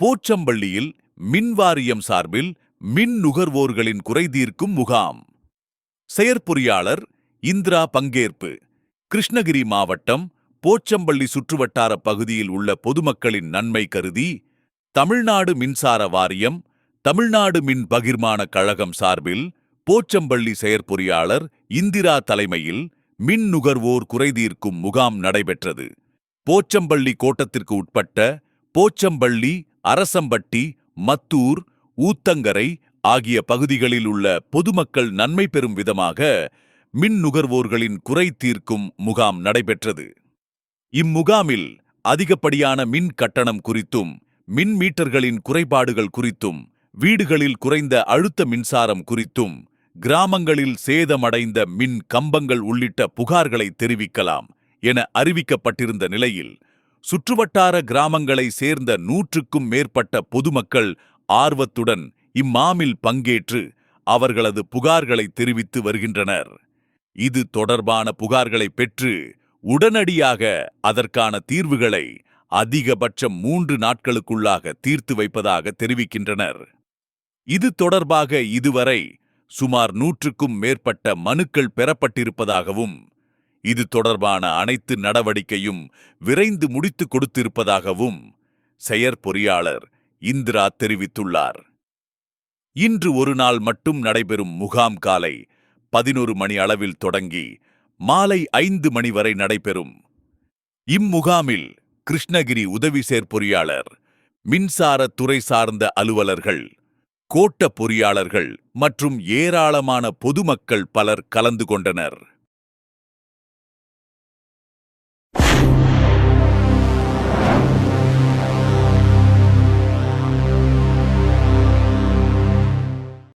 போச்சம்பள்ளியில் மின்வாரியம் சார்பில் மின் நுகர்வோர்களின் குறைதீர்க்கும் முகாம். செயற்பொறியாளர் இந்திரா பங்கேற்பு. கிருஷ்ணகிரி மாவட்டம் போச்சம்பள்ளி சுற்றுவட்டார பகுதியில் உள்ள பொதுமக்களின் நன்மை கருதி தமிழ்நாடு மின்சார வாரியம், தமிழ்நாடு மின் பகிர்மான கழகம் சார்பில் போச்சம்பள்ளி செயற்பொறியாளர் இந்திரா தலைமையில் மின் நுகர்வோர் குறைதீர்க்கும் முகாம் நடைபெற்றது. போச்சம்பள்ளி கோட்டத்திற்கு உட்பட்ட போச்சம்பள்ளி, அரசம்பட்டி, மத்தூர், ஊத்தங்கரை ஆகிய பகுதிகளில் உள்ள பொதுமக்கள் நன்மை பெறும் விதமாக மின் நுகர்வோர்களின் குறை தீர்க்கும் முகாம் நடைபெற்றது. இம்முகாமில் அதிகப்படியான மின் கட்டணம் குறித்தும், மின் மீட்டர்களின் குறைபாடுகள் குறித்தும், வீடுகளில் குறைந்த அழுத்த மின்சாரம் குறித்தும், கிராமங்களில் சேதமடைந்த மின் கம்பங்கள் உள்ளிட்ட புகார்களை தெரிவிக்கலாம் என அறிவிக்கப்பட்டிருந்த நிலையில், சுற்றுவட்டார கிராமங்களை சேர்ந்த 100க்கும் மேற்பட்ட பொதுமக்கள் ஆர்வத்துடன் இம்மாமில் பங்கேற்று அவர்களது புகார்களை தெரிவித்து வருகின்றனர். இது தொடர்பான புகார்களை பெற்று உடனடியாக அதற்கான தீர்வுகளை அதிகபட்சம் 3 நாட்களுக்குள்ளாக தீர்த்து வைப்பதாக தெரிவிக்கின்றனர். இது தொடர்பாக இதுவரை சுமார் 100க்கும் மேற்பட்ட மனுக்கள் பெறப்பட்டிருப்பதாகவும், இது தொடர்பான அனைத்து நடவடிக்கையும் விரைந்து முடித்துக் கொடுத்திருப்பதாகவும் செயற்பொறியாளர் இந்திரா தெரிவித்துள்ளார். இன்று ஒரு நாள் மட்டும் நடைபெறும் முகாம் காலை 11 மணி அளவில் தொடங்கி மாலை 5 மணி வரை நடைபெறும். இம்முகாமில் கிருஷ்ணகிரி உதவி செயற்பொறியாளர், மின்சார துறை சார்ந்த அலுவலர்கள், கோட்ட பொறியாளர்கள் மற்றும் ஏராளமான பொதுமக்கள் பலர் கலந்து கொண்டனர்.